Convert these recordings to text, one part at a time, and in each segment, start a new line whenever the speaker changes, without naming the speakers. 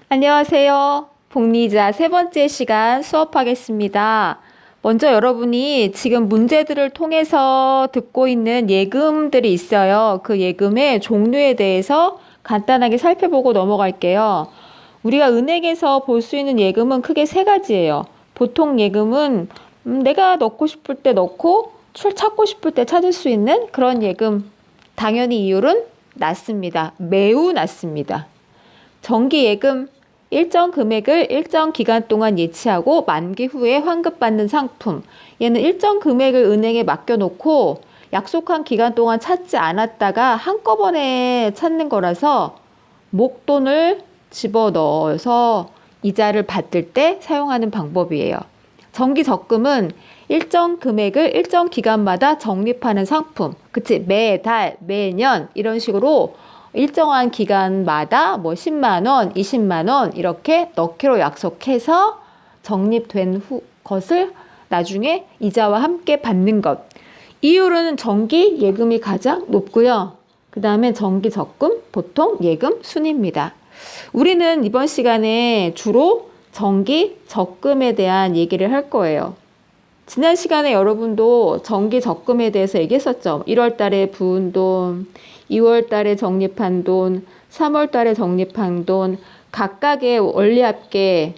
안녕하세요. 복리자 세 번째 시간 수업하겠습니다. 먼저 여러분이 지금 문제들을 통해서 듣고 있는 예금들이 있어요. 그 예금의 종류에 대해서 간단하게 살펴보고 넘어갈게요. 우리가 은행에서 볼 수 있는 예금은 크게 세 가지예요. 보통 예금은 내가 넣고 싶을 때 넣고 찾고 싶을 때 찾을 수 있는 그런 예금. 당연히 이율은 낮습니다. 매우 낮습니다. 정기예금, 일정 금액을 일정 기간 동안 예치하고 만기 후에 환급받는 상품. 얘는 일정 금액을 은행에 맡겨놓고 약속한 기간 동안 찾지 않았다가 한꺼번에 찾는 거라서 목돈을 집어넣어서 이자를 받을 때 사용하는 방법이에요. 정기적금은 일정 금액을 일정 기간마다 적립하는 상품. 그치? 매달, 매년 이런 식으로 일정한 기간마다 뭐 10만 원, 20만 원 이렇게 넣기로 약속해서 적립된 것을 나중에 이자와 함께 받는 것. 이율은 정기 예금이 가장 높고요. 그 다음에 정기 적금, 보통 예금 순입니다. 우리는 이번 시간에 주로 정기 적금에 대한 얘기를 할 거예요. 지난 시간에 여러분도 정기 적금에 대해서 얘기했었죠. 1월 달에 부은 돈, 2월 달에 적립한 돈, 3월 달에 적립한 돈, 각각의 원리합계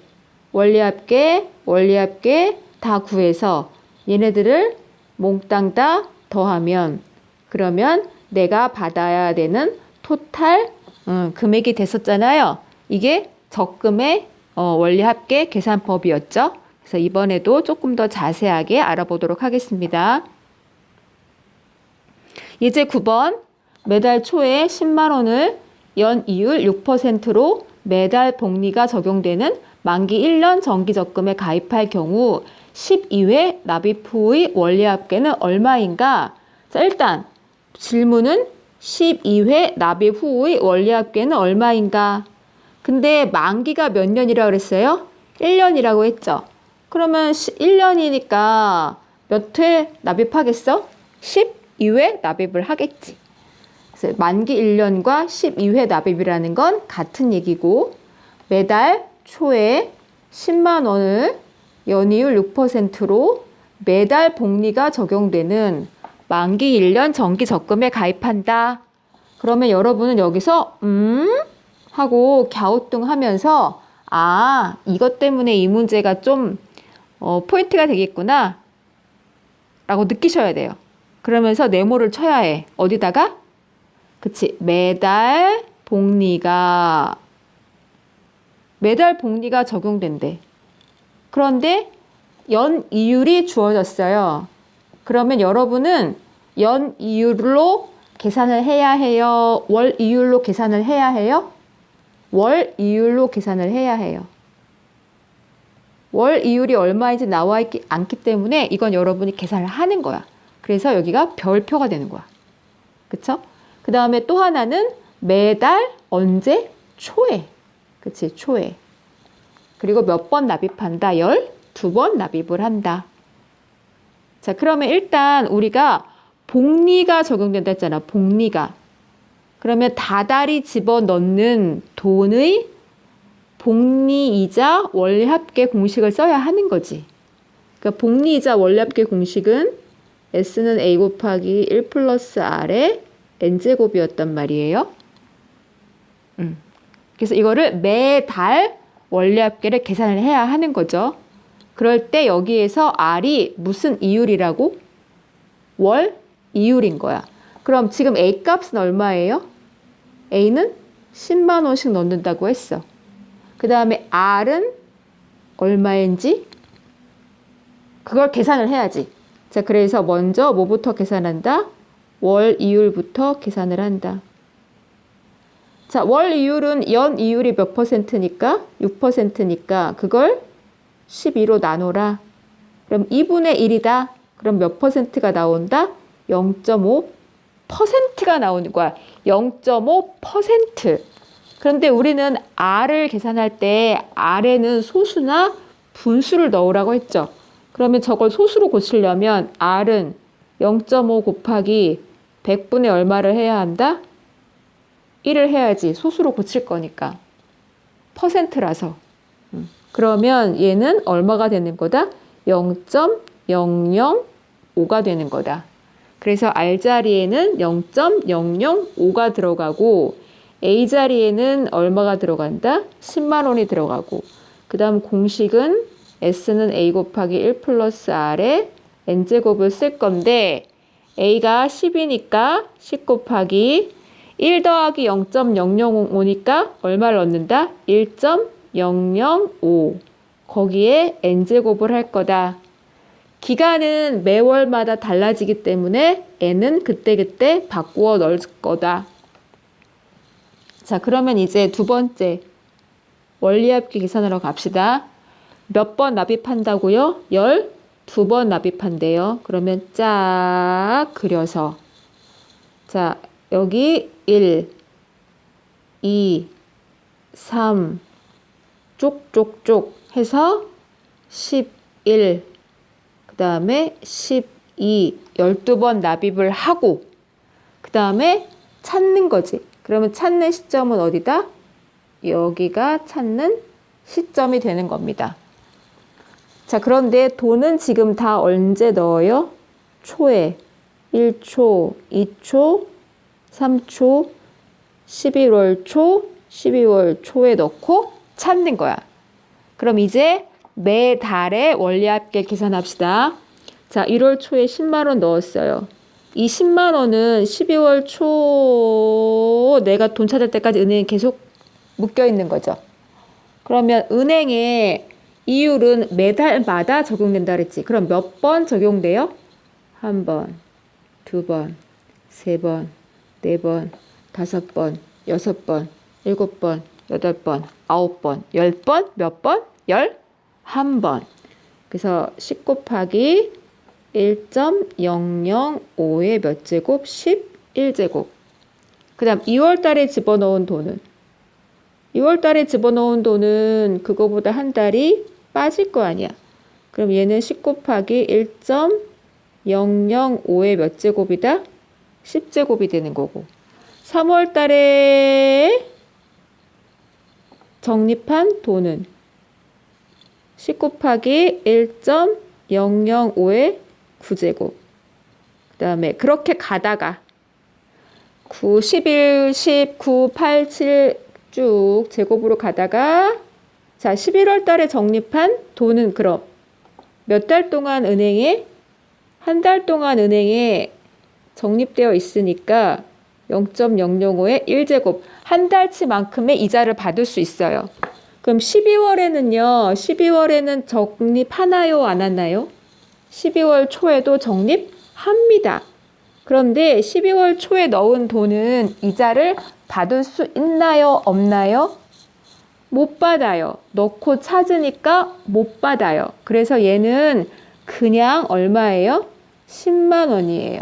다 구해서 얘네들을 몽땅 다 더하면 그러면 내가 받아야 되는 토탈 금액이 됐었잖아요. 이게 적금의 원리합계 계산법이었죠. 그래서 이번에도 조금 더 자세하게 알아보도록 하겠습니다. 예제 9번 매달 초에 10만 원을 연이율 6%로 매달 복리가 적용되는 만기 1년 정기적금에 가입할 경우 12회 납입 후의 원리합계는 얼마인가? 자, 일단 질문은 12회 납입 후의 원리합계는 얼마인가? 근데 만기가 몇 년이라고 그랬어요? 1년이라고 했죠. 그러면 1년이니까 몇 회 납입하겠어? 12회 납입을 하겠지. 그래서 만기 1년과 12회 납입이라는 건 같은 얘기고 매달 초에 10만 원을 연이율 6%로 매달 복리가 적용되는 만기 1년 정기 적금에 가입한다. 그러면 여러분은 여기서 하고 갸우뚱하면서 이것 때문에 이 문제가 좀 포인트가 되겠구나 라고 느끼셔야 돼요. 그러면서 네모를 쳐야 해. 어디다가? 그치. 매달 복리가 적용된대. 그런데 연이율이 주어졌어요. 그러면 여러분은 연이율로 계산을 해야 해요? 월이율로 계산을 해야 해요? 월이율로 계산을 해야 해요. 월이율이 얼마인지 나와 있지 않기 때문에 이건 여러분이 계산을 하는 거야. 그래서 여기가 별표가 되는 거야. 그쵸? 그 다음에 또 하나는 매달 언제? 초에. 그치? 초에. 그리고 몇 번 납입한다? 12번 납입을 한다. 자, 그러면 일단 우리가 복리가 적용된다 했잖아. 복리가. 그러면 다달이 집어넣는 돈의 복리이자 원리합계 공식을 써야 하는 거지. 그러니까 복리이자 원리합계 공식은 S는 A 곱하기 1 플러스 R의 N제곱이었단 말이에요. 그래서 이거를 매달 원리합계를 계산을 해야 하는 거죠. 그럴 때 여기에서 R이 무슨 이율이라고? 월 이율인 거야. 그럼 지금 A 값은 얼마예요? A는 10만 원씩 넣는다고 했어. 그 다음에 R은 얼마인지 그걸 계산을 해야지. 자, 그래서 먼저 뭐부터 계산한다? 월 이율부터 계산을 한다. 자, 월 이율은 연 이율이 몇 퍼센트니까? 6%니까 그걸 12로 나눠라. 그럼 2분의 1이다. 그럼 몇 퍼센트가 나온다? 0.5%가 나오는 거야. 0.5%. 그런데 우리는 R을 계산할 때 R에는 소수나 분수를 넣으라고 했죠. 그러면 저걸 소수로 고치려면 R은 0.5 곱하기 100분의 얼마를 해야 한다? 1을 해야지. 소수로 고칠 거니까. 퍼센트라서. 그러면 얘는 얼마가 되는 거다? 0.005가 되는 거다. 그래서 R 자리에는 0.005가 들어가고 A 자리에는 얼마가 들어간다? 10만 원이 들어가고 그 다음 공식은 S는 A 곱하기 1 플러스 R에 N제곱을 쓸 건데 A가 10이니까 10 곱하기 1 더하기 0.005니까 얼마를 얻는다? 1.005 거기에 N제곱을 할 거다. 기간은 매월마다 달라지기 때문에 N은 그때그때 바꾸어 넣을 거다. 자, 그러면 이제 두 번째 원리합계 계산하러 갑시다. 몇 번 납입한다고요? 12번 납입한대요. 그러면 쫙 그려서 자, 여기 1, 2, 3 쪽쪽쪽 해서 11 그 다음에 12 12번 납입을 하고 그 다음에 찾는 거지. 그러면 찾는 시점은 어디다? 여기가 찾는 시점이 되는 겁니다. 자, 그런데 돈은 지금 다 언제 넣어요? 초에 1초, 2초, 3초, 11월 초, 12월 초에 넣고 찾는 거야. 그럼 이제 매달의 원리합계 계산합시다. 자, 1월 초에 10만 원 넣었어요. 이 10만 원은 12월 초 내가 돈 찾을 때까지 은행에 계속 묶여 있는 거죠. 그러면 은행의 이율은 매달마다 적용된다 그랬지. 그럼 몇 번 적용돼요? 한 번, 두 번, 세 번, 네 번, 다섯 번, 여섯 번, 일곱 번, 여덟 번, 아홉 번, 10번, 몇 번? 11번. 그래서 10 곱하기 1.005의 몇 제곱? 11제곱. 그 다음 2월 달에 집어넣은 돈은 2월 달에 집어넣은 돈은 그거보다 한 달이 빠질 거 아니야. 그럼 얘는 10 곱하기 1.005의 몇 제곱이다? 10제곱이 되는 거고 3월 달에 적립한 돈은 10 곱하기 1.005의 9제곱. 그 다음에 그렇게 가다가 9, 11, 10, 9, 8, 7 쭉 제곱으로 가다가 자 11월 달에 적립한 돈은 그럼 몇 달 동안 은행에 한 달 동안 은행에 적립되어 있으니까 0.005의 1제곱 한 달치만큼의 이자를 받을 수 있어요. 그럼 12월에는요. 12월에는 적립하나요? 안 하나요? 12월 초에도 적립합니다. 그런데 12월 초에 넣은 돈은 이자를 받을 수 있나요? 없나요? 못 받아요. 넣고 찾으니까 못 받아요. 그래서 얘는 그냥 얼마예요? 10만 원이에요.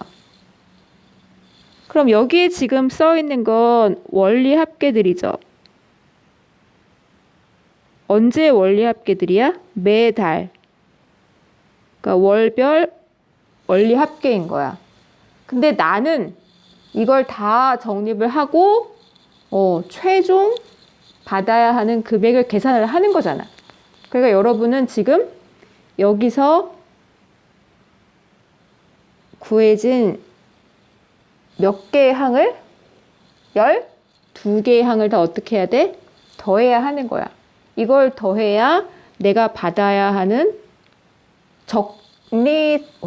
그럼 여기에 지금 써 있는 건 원리 합계들이죠. 언제 원리 합계들이야? 매달. 그러니까 월별 원리 합계인 거야. 근데 나는 이걸 다 적립을 하고 최종 받아야 하는 금액을 계산을 하는 거잖아. 그러니까 여러분은 지금 여기서 구해진 몇 개의 항을? 12개의 항을 다 어떻게 해야 돼? 더해야 하는 거야. 이걸 더해야 내가 받아야 하는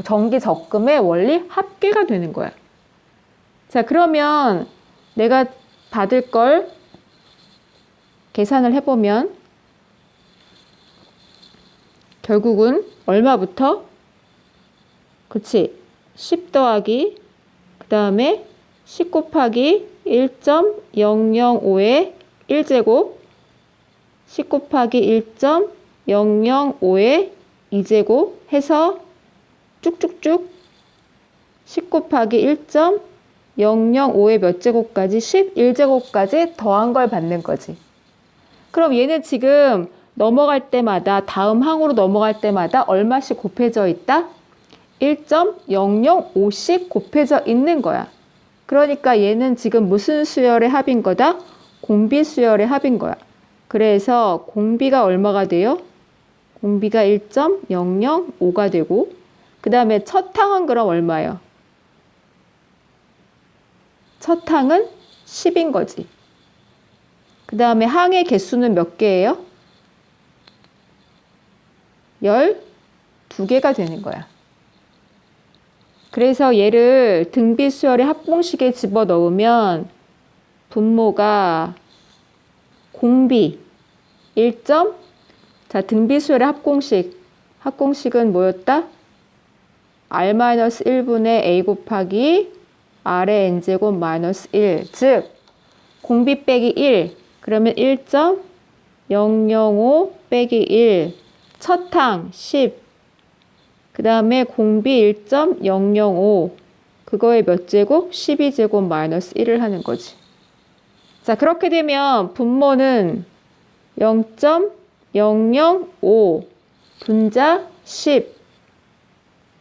정기 적금의 원리 합계가 되는 거야. 자, 그러면 내가 받을 걸 계산을 해보면 결국은 얼마부터? 그치? 10 더하기 그 다음에 10 곱하기 1.005의 1제곱 10 곱하기 1.005의 2제곱 해서 쭉쭉쭉 10 곱하기 1.005의 몇 제곱까지 11제곱까지 더한 걸 받는 거지. 그럼 얘는 지금 넘어갈 때마다 다음 항으로 넘어갈 때마다 얼마씩 곱해져 있다? 1.005씩 곱해져 있는 거야. 그러니까 얘는 지금 무슨 수열의 합인 거다? 공비수열의 합인 거야. 그래서 공비가 얼마가 돼요? 공비가 1.005가 되고, 그 다음에 첫 항은 그럼 얼마예요? 첫 항은 10인 거지. 그 다음에 항의 개수는 몇 개예요? 12개가 되는 거야. 그래서 얘를 등비수열의 합공식에 집어넣으면 분모가 공비 1점, 자, 등비수열의 합공식은 뭐였다? R-1분의 A 곱하기 R의 N제곱 마이너스 1, 즉 공비 빼기 1, 그러면 1.005 빼기 1, 첫 항 10, 그 다음에 공비 1.005, 그거의 몇 제곱? 12제곱 마이너스 1을 하는 거지. 자, 그렇게 되면 분모는 0.005 분자 10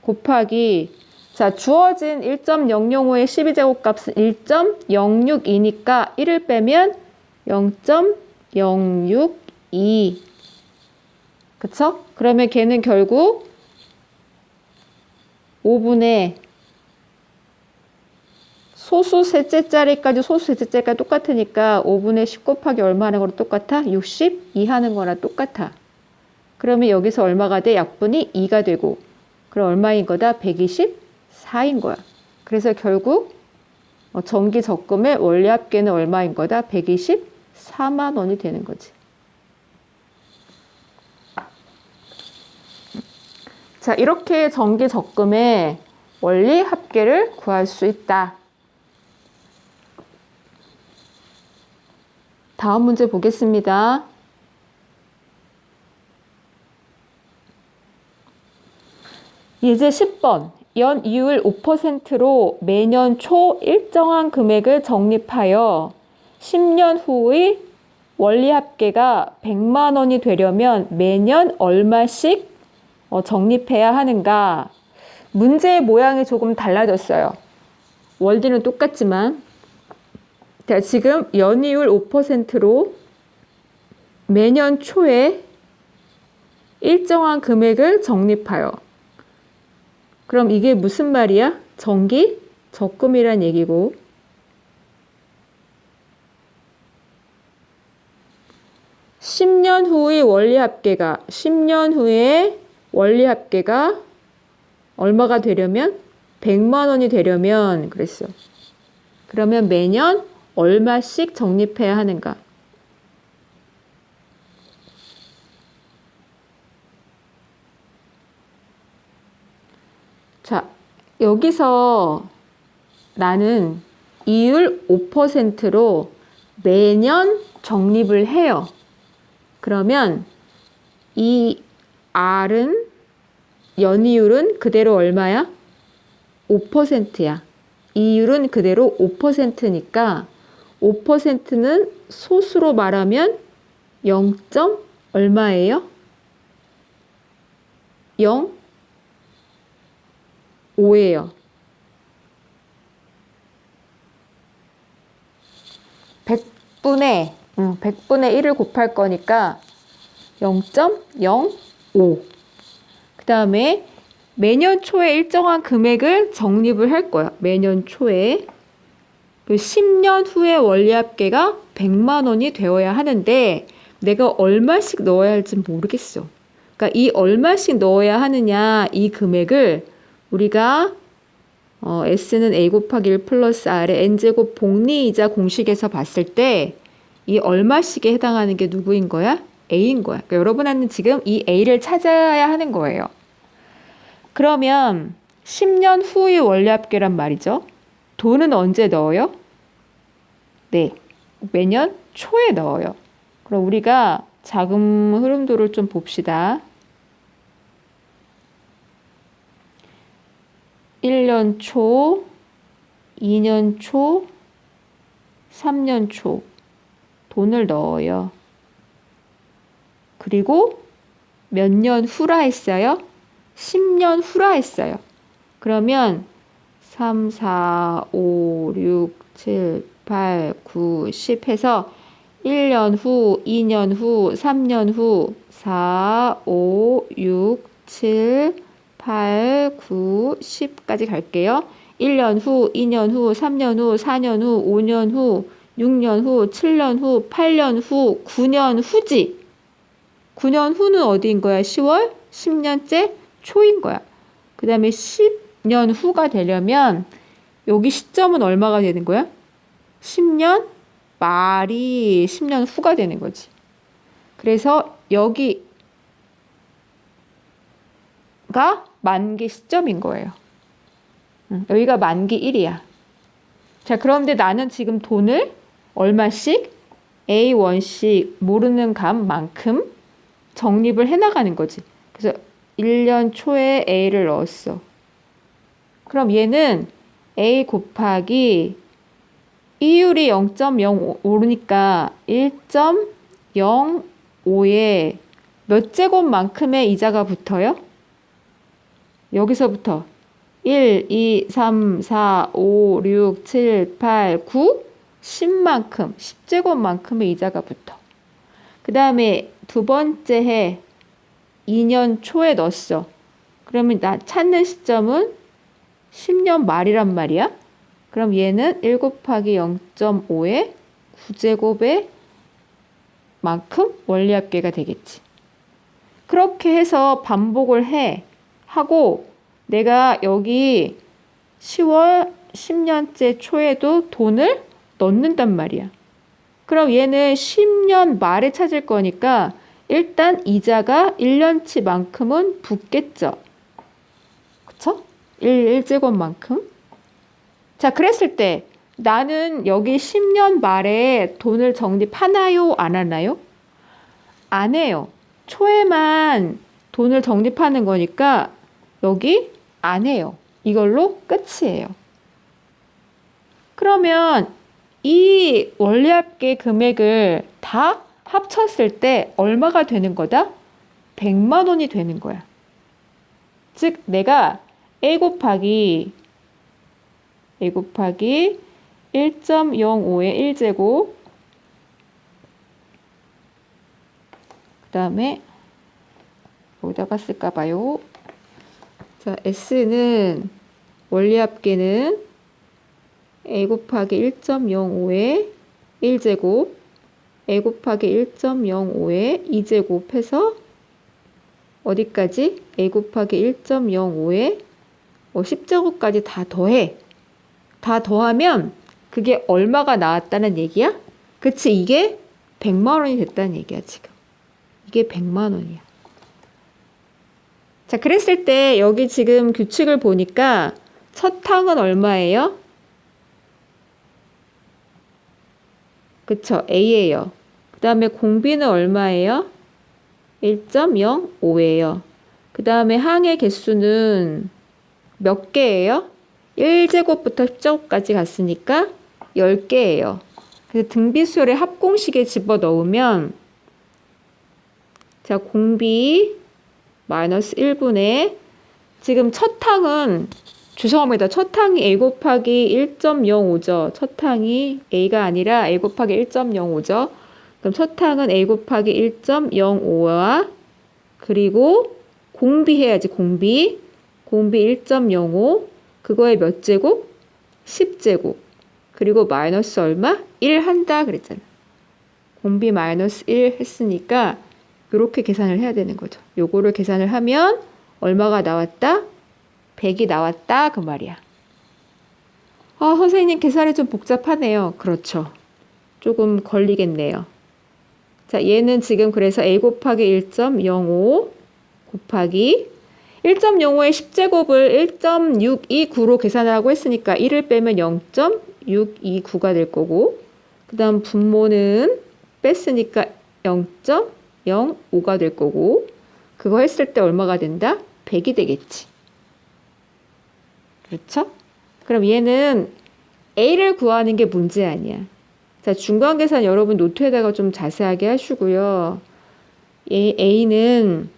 곱하기, 자, 주어진 1.005의 12제곱 값은 1.062니까 1을 빼면 0.062. 그쵸? 그러면 걔는 결국 5분의 소수 셋째 자리까지 소수 셋째 자리까지 똑같으니까 5분의 10 곱하기 얼마 하는 거랑 똑같아? 62 하는 거랑 똑같아. 그러면 여기서 얼마가 돼? 약분이 2가 되고, 그럼 얼마인 거다? 124인 거야. 그래서 결국 정기 적금의 원리 합계는 얼마인 거다? 124만 원이 되는 거지. 자, 이렇게 정기 적금의 원리 합계를 구할 수 있다. 다음 문제 보겠습니다. 예제 10번. 연이율 5%로 매년 초 일정한 금액을 적립하여 10년 후의 원리 합계가 100만 원이 되려면 매년 얼마씩 적립해야 하는가? 문제의 모양이 조금 달라졌어요. 원리는 똑같지만, 자, 지금 연이율 5%로 매년 초에 일정한 금액을 적립하여. 그럼 이게 무슨 말이야? 정기 적금이란 얘기고, 10년 후의 원리 합계가 얼마가 되려면? 100만 원이 되려면 그랬어. 그러면 매년 얼마씩 적립해야 하는가? 자, 여기서 나는 이율 5%로 매년 적립을 해요. 그러면 이 R은 연이율은 그대로 얼마야? 5%야. 이율은 그대로 5%니까 5%는 소수로 말하면 0. 얼마예요? 0.5예요. 100분의 100분의 1을 곱할 거니까 0.05. 그 다음에 매년 초에 일정한 금액을 적립을 할 거야. 매년 초에. 그 10년 후에 원리 합계가 100만 원이 되어야 하는데 내가 얼마씩 넣어야 할지 모르겠어. 그러니까 이 얼마씩 넣어야 하느냐, 이 금액을 우리가 S는 A 곱하기 1 플러스 R의 N제곱 복리이자 공식에서 봤을 때 이 얼마씩에 해당하는 게 누구인 거야? A인 거야. 그러니까 여러분한테는 지금 이 A를 찾아야 하는 거예요. 그러면 10년 후의 원리 합계란 말이죠. 돈은 언제 넣어요? 네, 매년 초에 넣어요. 그럼 우리가 자금 흐름도를 좀 봅시다. 1년 초, 2년 초, 3년 초 돈을 넣어요. 그리고 몇 년 후라 했어요? 10년 후라 했어요. 그러면 3, 4, 5, 6, 7, 8, 9, 10 해서 1년 후, 2년 후, 3년 후, 4, 5, 6, 7, 8, 9, 10까지 갈게요. 1년 후, 2년 후, 3년 후, 4년 후, 5년 후, 6년 후, 7년 후, 8년 후, 9년 후지. 9년 후는 어디인 거야? 10월? 10년째 초인 거야. 그 다음에 10년 후가 되려면 여기 시점은 얼마가 되는 거야? 10년 말이 10년 후가 되는 거지. 그래서 여기가 만기 시점인 거예요. 여기가 만기 1이야. 자, 그런데 나는 지금 돈을 얼마씩 A1씩 모르는 값만큼 적립을 해나가는 거지. 그래서 1년 초에 A를 넣었어. 그럼 얘는 A 곱하기 이율이 0.05니까 1.05에 몇 제곱만큼의 이자가 붙어요? 여기서부터 1, 2, 3, 4, 5, 6, 7, 8, 9, 10만큼, 10제곱만큼의 이자가 붙어. 그 다음에 두 번째 해 2년 초에 넣었어. 그러면 나 찾는 시점은 10년 말이란 말이야. 그럼 얘는 1 곱하기 0.5에 9제곱의 만큼 원리합계가 되겠지. 그렇게 해서 반복을 하고 내가 여기 10월 10년째 초에도 돈을 넣는단 말이야. 그럼 얘는 10년 말에 찾을 거니까 일단 이자가 1년치만큼은 붙겠죠. 그쵸? 1제곱만큼. 자, 그랬을 때 나는 여기 10년 말에 돈을 적립하나요? 안 하나요? 안 해요. 초에만 돈을 적립하는 거니까 여기 안 해요. 이걸로 끝이에요. 그러면 이 원리합계 금액을 다 합쳤을 때 얼마가 되는 거다? 100만 원이 되는 거야. 즉 내가 A 곱하기 1.05의 1제곱 그 다음에 여기다가 쓸까 봐요. 자, S는 원리합계는 A 곱하기 1.05의 1제곱 A 곱하기 1.05의 2제곱 해서 어디까지? A 곱하기 1.05의 10제곱까지 다 더해. 다 더하면 그게 얼마가 나왔다는 얘기야? 그치, 이게 100만 원이 됐다는 얘기야, 지금. 이게 100만 원이야. 자, 그랬을 때 여기 지금 규칙을 보니까 첫 항은 얼마예요? 그쵸, A예요. 그 다음에 공비는 얼마예요? 1.05예요. 그 다음에 항의 개수는 몇 개예요? 1제곱부터 10제곱까지 갔으니까 10개예요. 그래서 등비수열의 합공식에 집어넣으면 자, 공비 마이너스 1분의 지금 첫 항은 죄송합니다. 첫 항이 A 곱하기 1.05죠. 첫 항이 A가 아니라 A 곱하기 1.05죠. 그럼 첫 항은 A 곱하기 1.05와 그리고 공비해야지. 공비 1.05 그거에 몇 제곱? 10제곱. 그리고 마이너스 얼마? 1 한다 그랬잖아. 공비 마이너스 1 했으니까 이렇게 계산을 해야 되는 거죠. 요거를 계산을 하면 얼마가 나왔다? 100이 나왔다 그 말이야. 아, 선생님 계산이 좀 복잡하네요. 그렇죠. 조금 걸리겠네요. 자, 얘는 지금 그래서 A 곱하기 1.05 곱하기 1.05의 10제곱을 1.629로 계산하고 했으니까 1을 빼면 0.629가 될 거고 그 다음 분모는 뺐으니까 0.05가 될 거고 그거 했을 때 얼마가 된다? 100이 되겠지. 그렇죠? 그럼 얘는 A를 구하는 게 문제 아니야. 자, 중간계산 여러분 노트에다가 좀 자세하게 하시고요. A는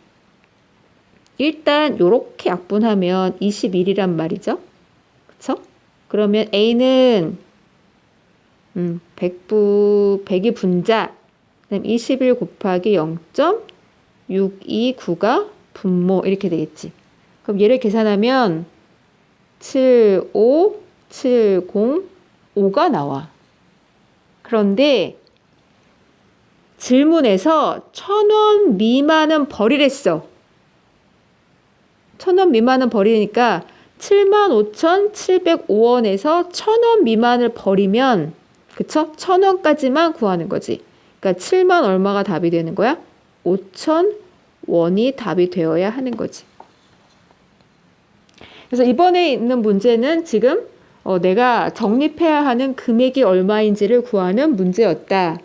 일단 요렇게 약분하면 21이란 말이죠. 그쵸? 그러면 A는 100이 분자 그다음 21 곱하기 0.629가 분모 이렇게 되겠지. 그럼 얘를 계산하면 75705가 나와. 그런데 질문에서 1,000원 미만은 버리랬어. 1,000원 미만은 버리니까 75,705원에서 1,000원 미만을 버리면, 그쵸? 1,000원까지만 구하는 거지. 그러니까 7만 얼마가 답이 되는 거야? 5,000원이 답이 되어야 하는 거지. 그래서 이번에 있는 문제는 지금 내가 적립해야 하는 금액이 얼마인지를 구하는 문제였다.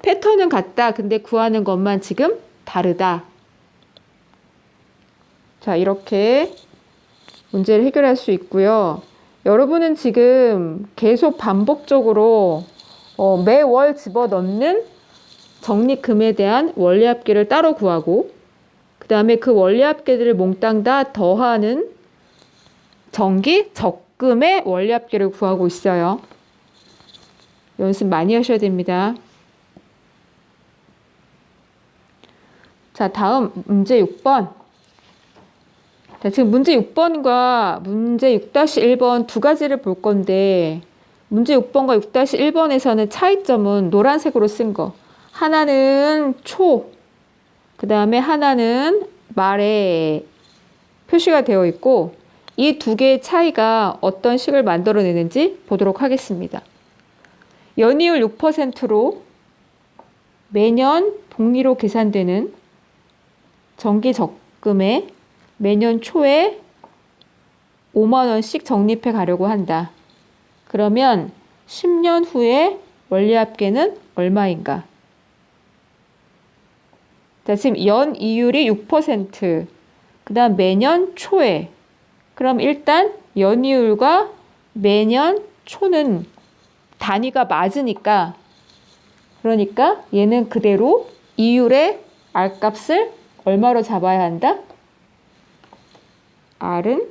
패턴은 같다. 근데 구하는 것만 지금 다르다. 자, 이렇게 문제를 해결할 수 있고요. 여러분은 지금 계속 반복적으로 매월 집어넣는 적립금에 대한 원리합계를 따로 구하고, 그 다음에 그 원리합계들을 몽땅 다 더하는 정기 적금의 원리합계를 구하고 있어요. 연습 많이 하셔야 됩니다. 자, 다음 문제 6번. 자, 지금 문제 6번과 문제 6-1번 두 가지를 볼 건데, 문제 6번과 6-1번에서는 차이점은 노란색으로 쓴 거. 하나는 초, 그 다음에 하나는 말에 표시가 되어 있고, 이 두 개의 차이가 어떤 식을 만들어내는지 보도록 하겠습니다. 연이율 6%로 매년 복리로 계산되는 정기 적금에 매년 초에 5만 원씩 적립해 가려고 한다. 그러면 10년 후에 원리합계는 얼마인가? 자, 지금 연이율이 6%, 그 다음 매년 초에. 그럼 일단 연이율과 매년 초는 단위가 맞으니까, 그러니까 얘는 그대로 이율의 R값을 얼마로 잡아야 한다? R은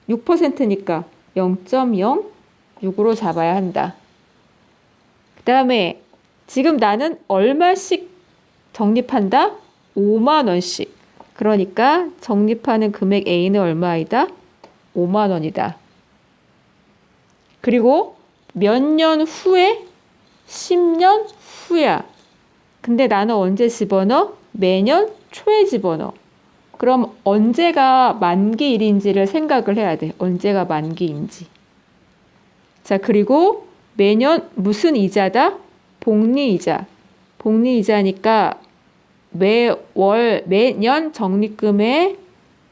6%니까 0.06으로 잡아야 한다. 그 다음에 지금 나는 얼마씩 적립한다? 5만 원씩. 그러니까 적립하는 금액 A는 얼마이다? 5만 원이다. 그리고 몇 년 후에? 10년 후야. 근데 나는 언제 집어넣어? 매년 초에 집어넣어. 그럼 언제가 만기일인지를 생각을 해야 돼. 언제가 만기인지. 자, 그리고 매년 무슨 이자다? 복리이자. 복리이자니까 매년 적립금의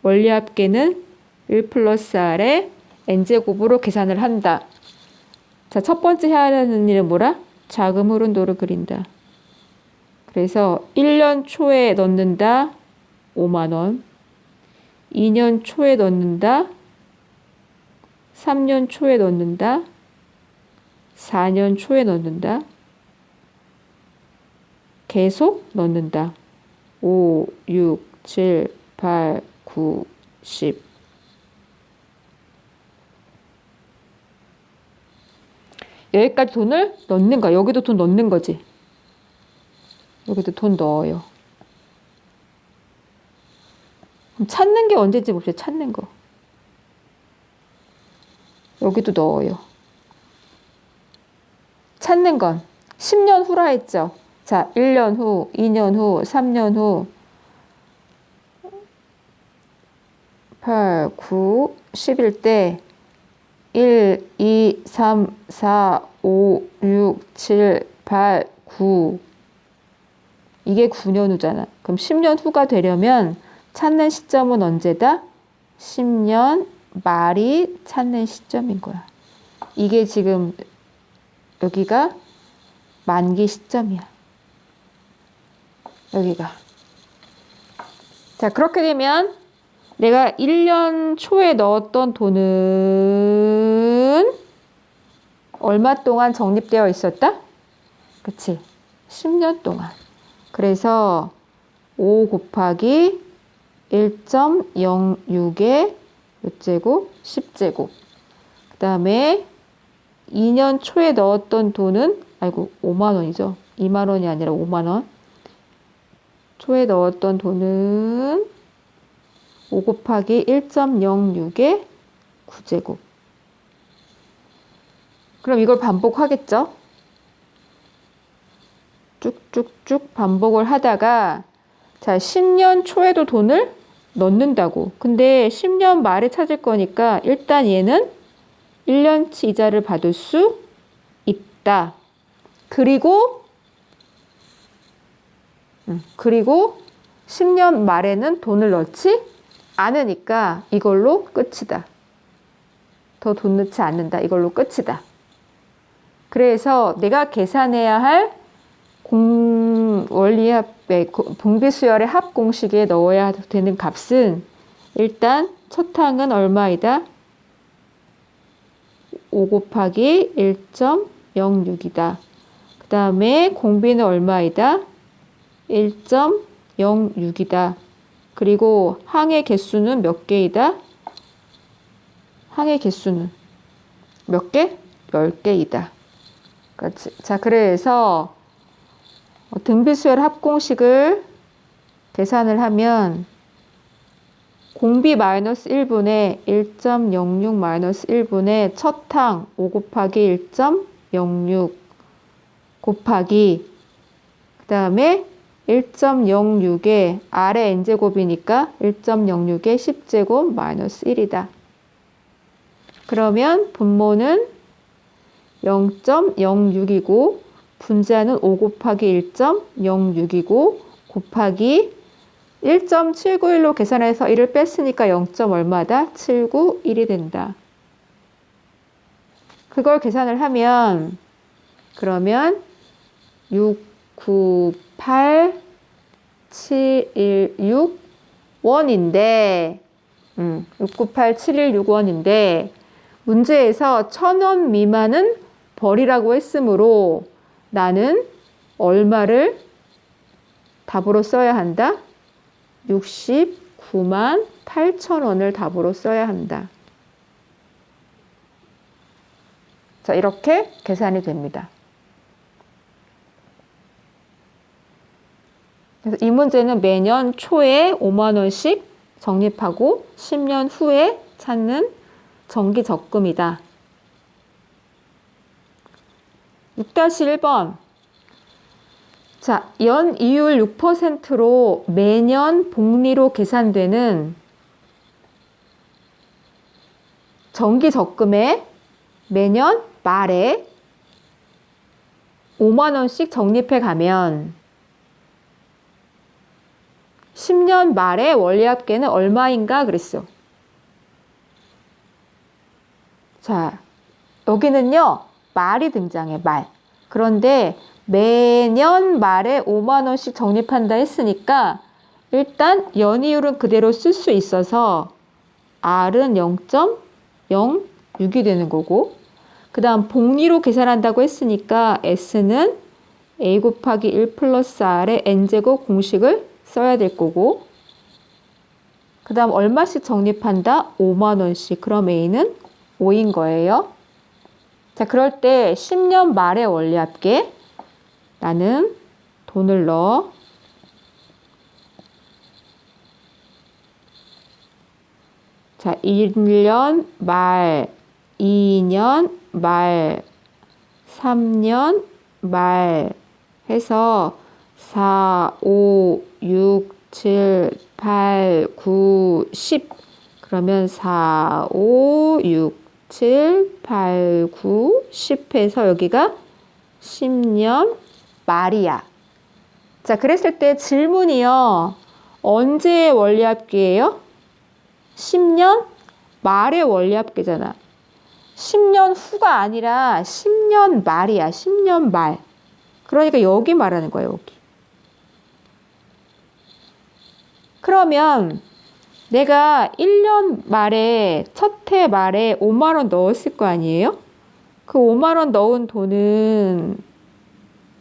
원리합계는 1 플러스 R의 N제곱으로 계산을 한다. 자, 첫 번째 해야 하는 일은 뭐라? 자금 흐름도를 그린다. 그래서 1년 초에 넣는다. 5만 원. 2년 초에 넣는다. 3년 초에 넣는다. 4년 초에 넣는다. 계속 넣는다. 5, 6, 7, 8, 9, 10. 여기까지 돈을 넣는 거야. 여기도 돈 넣는 거지. 여기도 돈 넣어요. 그럼 찾는 게 언제인지 봅시다. 찾는 거. 여기도 넣어요. 찾는 건 10년 후라 했죠. 자, 1년 후, 2년 후, 3년 후, 8, 9, 10일 때 1, 2, 3, 4, 5, 6, 7, 8, 9. 이게 9년 후잖아. 그럼 10년 후가 되려면 찾는 시점은 언제다? 10년 말이 찾는 시점인 거야. 이게 지금 여기가 만기 시점이야. 여기가. 자, 그렇게 되면 내가 1년 초에 넣었던 돈은 얼마 동안 적립되어 있었다? 그치? 10년 동안. 그래서 5 곱하기 1.06의 몇 제곱? 10제곱. 그 다음에 2년 초에 넣었던 돈은, 아이고, 5만 원이죠. 2만 원이 아니라 5만 원. 초에 넣었던 돈은 5 곱하기 1.06의 9제곱. 그럼 이걸 반복하겠죠? 쭉쭉쭉 반복을 하다가 자, 10년 초에도 돈을 넣는다고. 근데 10년 말에 찾을 거니까 일단 얘는 1년치 이자를 받을 수 있다. 그리고 10년 말에는 돈을 넣지 않으니까 이걸로 끝이다. 더 돈 넣지 않는다. 이걸로 끝이다. 그래서 내가 계산해야 할 원리합의 분비수열의 합 공식에 넣어야 되는 값은 일단 첫 항은 얼마이다? 5 곱하기 1.06이다. 그 다음에 공비는 얼마이다? 1.06이다. 그리고 항의 개수는 몇 개이다? 항의 개수는 몇 개? 10개이다. 자, 그래서 등비수열 합공식을 계산을 하면 공비 마이너스 1분의 1.06 마이너스 1분의 첫 항 5 곱하기 1.06 곱하기 그 다음에 1.06의 아래 n제곱이니까 1.06의 10제곱 마이너스 1이다. 그러면 분모는 0.06이고 분자는 5 곱하기 1.06이고 곱하기 1.791로 계산해서 1을 뺐으니까 0. 얼마다? 791이 된다. 그걸 계산을 하면 그러면 698716원인데 698716원인데 문제에서 1,000원 미만은 버리라고 했으므로 나는 얼마를 답으로 써야 한다? 69만 8천 원을 답으로 써야 한다. 자, 이렇게 계산이 됩니다. 그래서 이 문제는 매년 초에 5만 원씩 적립하고 10년 후에 찾는 정기 적금이다. 6-1번. 자, 연이율 6%로 매년 복리로 계산되는 정기 적금에 매년 말에 5만 원씩 적립해 가면 10년 말에 원리합계는 얼마인가 그랬어. 자, 여기는요. 말이 등장해, 말. 그런데 매년 말에 5만 원씩 적립한다 했으니까 일단 연이율은 그대로 쓸 수 있어서 R은 0.06이 되는 거고 그 다음 복리로 계산한다고 했으니까 S는 A 곱하기 1 플러스 R의 N제곱 공식을 써야 될 거고 그 다음 얼마씩 적립한다? 5만 원씩. 그럼 A는 5인 거예요. 자, 그럴 때 10년 말에 원리합계 나는 돈을 넣어 자, 1년 말, 2년 말, 3년 말 해서 4, 5, 6, 7, 8, 9, 10 그러면 4, 5, 6, 7, 8, 9, 10 해서 여기가 10년 말이야. 자, 그랬을 때 질문이요. 언제 원리합계예요? 10년 말의 원리합계잖아. 10년 후가 아니라 10년 말이야. 10년 말. 그러니까 여기 말하는 거야, 여기. 그러면 내가 1년 말에 첫 해 말에 5만 원 넣었을 거 아니에요? 그 5만 원 넣은 돈은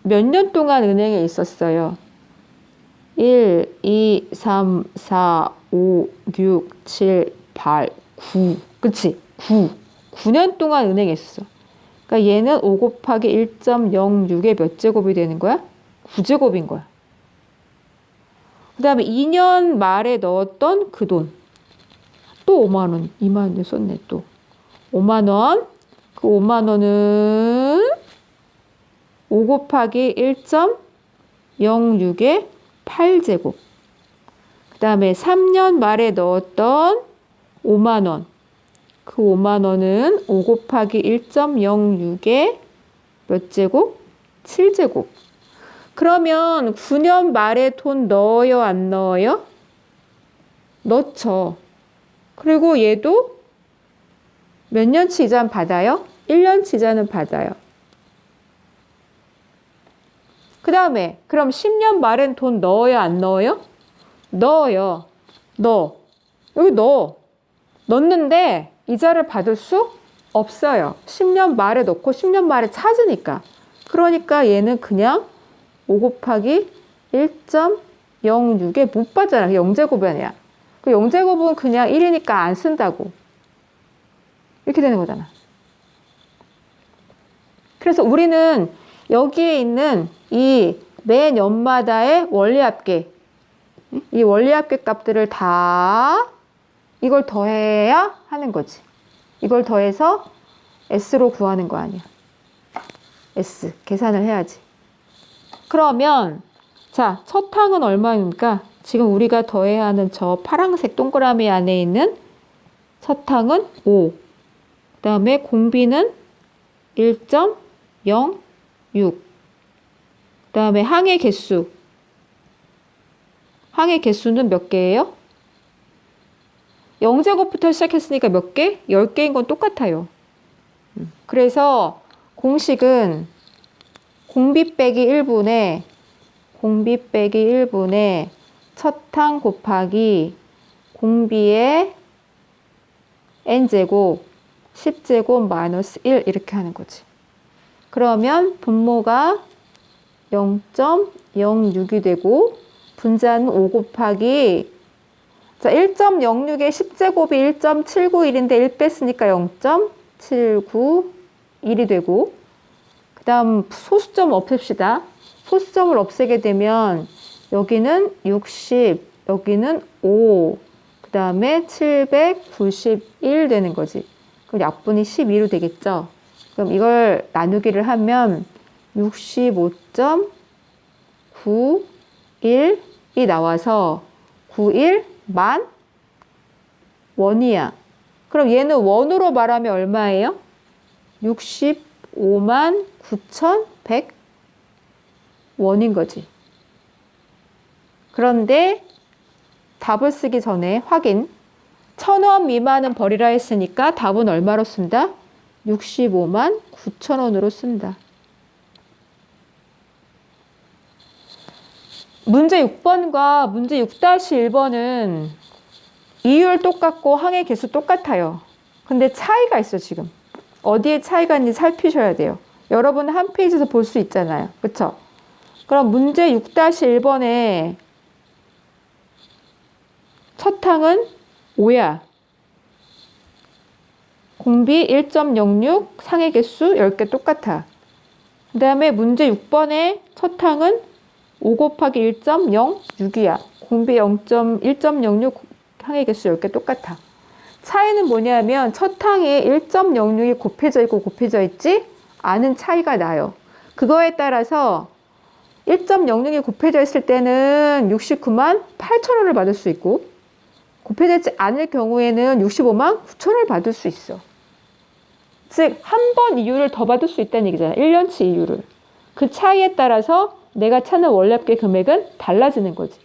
몇 년 동안 은행에 있었어요? 1, 2, 3, 4, 5, 6, 7, 8, 9. 그치? 9. 9년 동안 은행에 있었어. 그러니까 얘는 5 곱하기 1.06의 몇 제곱이 되는 거야? 9제곱인 거야. 그 다음에 2년 말에 넣었던 그 돈. 또 5만 원, 2만 원 썼네 또. 5만 원. 그 5만 원은 5 곱하기 1.06의 8제곱. 그 다음에 3년 말에 넣었던 5만 원. 그 5만 원은 5 곱하기 1.06의 몇 제곱? 7제곱. 그러면 9년 말에 돈 넣어요, 안 넣어요? 넣죠. 그리고 얘도 몇 년치 이자는 받아요? 1년치 이자는 받아요. 그 다음에 그럼 10년 말엔 돈 넣어요, 안 넣어요? 넣어요. 여기 넣는데 이자를 받을 수 없어요. 10년 말에 넣고 10년 말에 찾으니까. 그러니까 얘는 그냥 5 곱하기 1.06에 못 받잖아. 0제곱이 아니야. 그 0제곱은 그냥 1이니까 안 쓴다고. 이렇게 되는 거잖아. 그래서 우리는 여기에 있는 이 매 년마다의 원리합계, 이 원리합계 값들을 다 이걸 더해야 하는 거지. 이걸 더해서 S로 구하는 거 아니야. S, 계산을 해야지. 그러면 자, 첫 항은 얼마입니까? 지금 우리가 더해야 하는 저 파란색 동그라미 안에 있는 첫 항은 5. 그 다음에 공비는 1.06. 그 다음에 항의 개수. 항의 개수는 몇 개예요? 0제곱부터 시작했으니까 몇 개? 10개인 건 똑같아요. 그래서 공식은 공비 빼기 1분의 첫 항 곱하기 공비의 n제곱 10제곱 마이너스 1 이렇게 하는 거지. 그러면 분모가 0.06이 되고 분자는 5 곱하기 자 1.06에 10제곱이 1.791인데 1 뺐으니까 0.791이 되고 그 다음 소수점 없앱시다. 소수점을 없애게 되면 여기는 60, 여기는 5, 그 다음에 791 되는 거지. 그럼 약분이 12로 되겠죠. 그럼 이걸 나누기를 하면 65.91이 나와서 91 만 원이야. 그럼 얘는 원으로 말하면 얼마예요? 65만 9,100 원인 거지. 그런데 답을 쓰기 전에 확인. 1,000원 미만은 버리라 했으니까 답은 얼마로 쓴다? 65만 9천 원으로 쓴다. 문제 6번과 문제 6-1번은 이율 똑같고 항의 개수 똑같아요. 근데 차이가 있어 지금. 어디에 차이가 있는지 살피셔야 돼요. 여러분 한 페이지에서 볼 수 있잖아요. 그쵸? 그럼 문제 6-1번에 첫 항은 5야. 공비 1.06, 상의 개수 10개 똑같아. 그 다음에 문제 6번에 첫 항은 5 곱하기 1.06이야. 공비 1.06, 항의 개수 10개 똑같아. 차이는 뭐냐면 첫 항에 1.06이 곱해져 있고 곱해져 있지 않은 차이가 나요. 그거에 따라서 1.06이 곱해져 있을 때는 69만 8천 원을 받을 수 있고 곱해져 있지 않을 경우에는 65만 9천 원을 받을 수 있어. 즉, 한 번 이율을 더 받을 수 있다는 얘기잖아. 1년치 이율을. 그 차이에 따라서 내가 찾는 원리합계 금액은 달라지는 거지.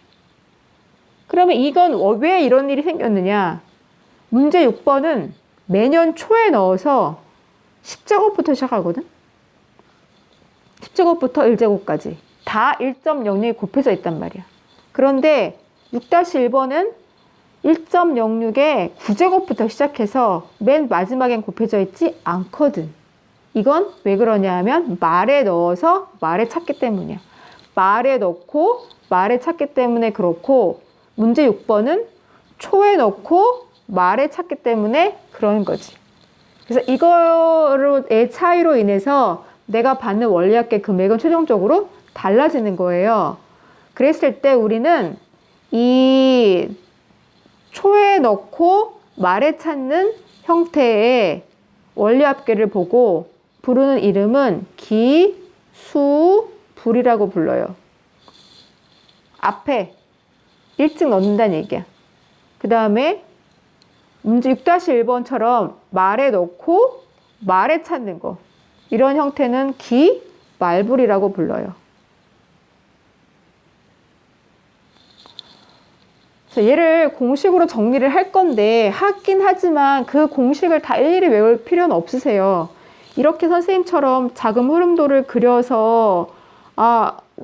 그러면 이건 왜 이런 일이 생겼느냐? 문제 6번은 매년 초에 넣어서 10제곱부터 시작하거든? 10제곱부터 1제곱까지. 다 1.06이 곱해져 있단 말이야. 그런데 6-1번은 1.06에 9제곱부터 시작해서 맨 마지막엔 곱해져 있지 않거든. 이건 왜 그러냐 하면 말에 넣어서 말에 찾기 때문이야. 말에 넣고 말에 찾기 때문에 그렇고 문제 6번은 초에 넣고 말에 찾기 때문에 그런 거지. 그래서 이거의 차이로 인해서 내가 받는 원리합계 금액은 최종적으로 달라지는 거예요. 그랬을 때 우리는 이 초에 넣고 말에 찾는 형태의 원리합계를 보고 부르는 이름은 기, 수, 불이라고 불러요. 앞에 일찍 넣는다는 얘기야. 그 다음에 문제 6-1번처럼 말에 넣고 말에 찾는 거. 이런 형태는 기, 말불이라고 불러요. 얘를 공식으로 정리를 할 건데 하긴 하지만 그 공식을 다 일일이 외울 필요는 없으세요. 이렇게 선생님처럼 자금 흐름도를 그려서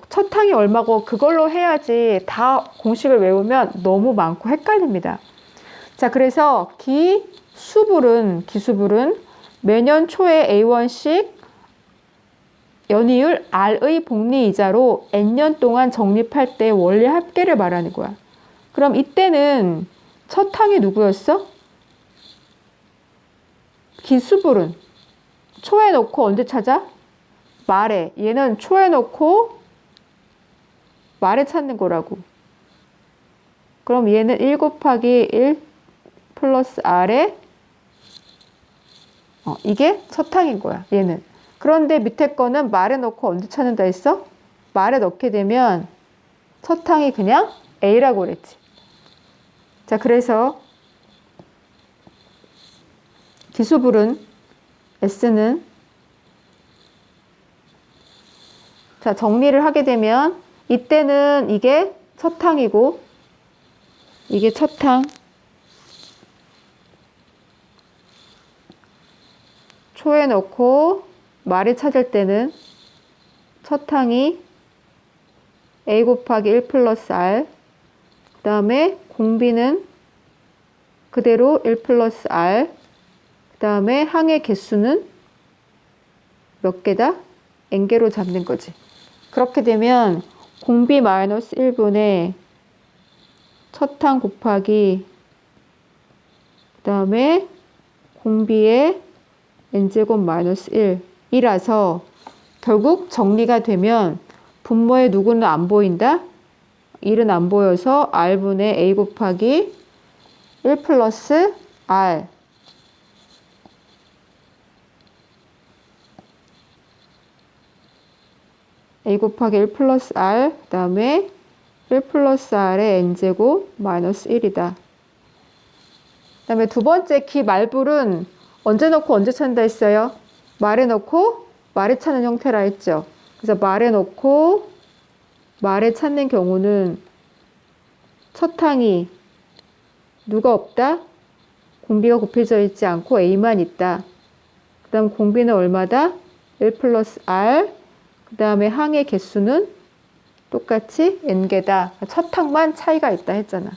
첫 항이 얼마고 그걸로 해야지 다 공식을 외우면 너무 많고 헷갈립니다. 자, 그래서 기수불은 매년 초에 A1씩 연이율 R의 복리이자로 N년 동안 적립할 때 원리 합계를 말하는 거야. 그럼 이때는 첫 항이 누구였어? 기수불은 초에 넣고 언제 찾아? 말에. 얘는 초에 넣고 말에 찾는 거라고. 그럼 얘는 1 곱하기 1 플러스 R에 이게 첫 항인 거야. 얘는. 그런데 밑에 거는 말에 넣고 언제 찾는다 했어? 말에 넣게 되면 첫 항이 그냥 A라고 그랬지. 자, 그래서 기수불은 S는 자, 정리를 하게 되면 이때는 이게 첫 항이고 이게 첫 항. 초에 넣고 말에 찾을 때는 첫 항이 A 곱하기 1 플러스 R. 그 다음에 공비는 그대로 1 플러스 R. 그 다음에 항의 개수는 몇 개다? N개로 잡는 거지. 그렇게 되면 공비 마이너스 1분의 첫 항 곱하기 그 다음에 공비의 N제곱 마이너스 1이라서 결국 정리가 되면 분모에 누구는 안 보인다? 1은 안 보여서 R분의 A 곱하기 1 플러스 R A 곱하기 1 플러스 R 그 다음에 1 플러스 R의 N제곱 마이너스 1이다. 그 다음에 두 번째 기 말불은 언제 넣고 언제 찾는다 했어요? 말에 넣고 말에 찾는 형태라 했죠. 그래서 말에 넣고 말에 찾는 경우는 첫 항이 누가 없다? 공비가 곱해져 있지 않고 A만 있다. 그 다음 공비는 얼마다? 1 플러스 R. 그 다음에 항의 개수는 똑같이 N개다. 첫 항만 차이가 있다 했잖아.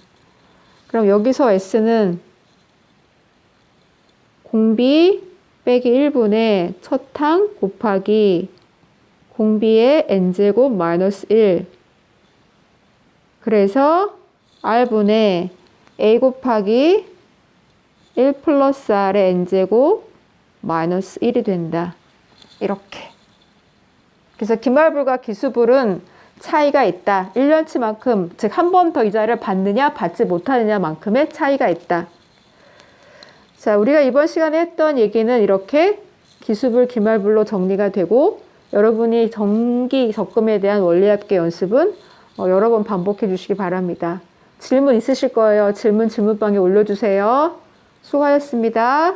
그럼 여기서 S는 공비 빼기 1분의 첫 항 곱하기 공비의 N제곱 마이너스 1. 그래서 R분의 A 곱하기 1 플러스 R의 N제곱 마이너스 1이 된다. 이렇게. 그래서 기말불과 기수불은 차이가 있다. 1년치만큼, 즉 한 번 더 이자를 받느냐 받지 못하느냐만큼의 차이가 있다. 자, 우리가 이번 시간에 했던 얘기는 이렇게 기수불, 기말불로 정리가 되고 여러분이 정기 적금에 대한 원리합계 연습은 여러 번 반복해 주시기 바랍니다. 질문 있으실 거예요. 질문방에 올려주세요. 수고하셨습니다.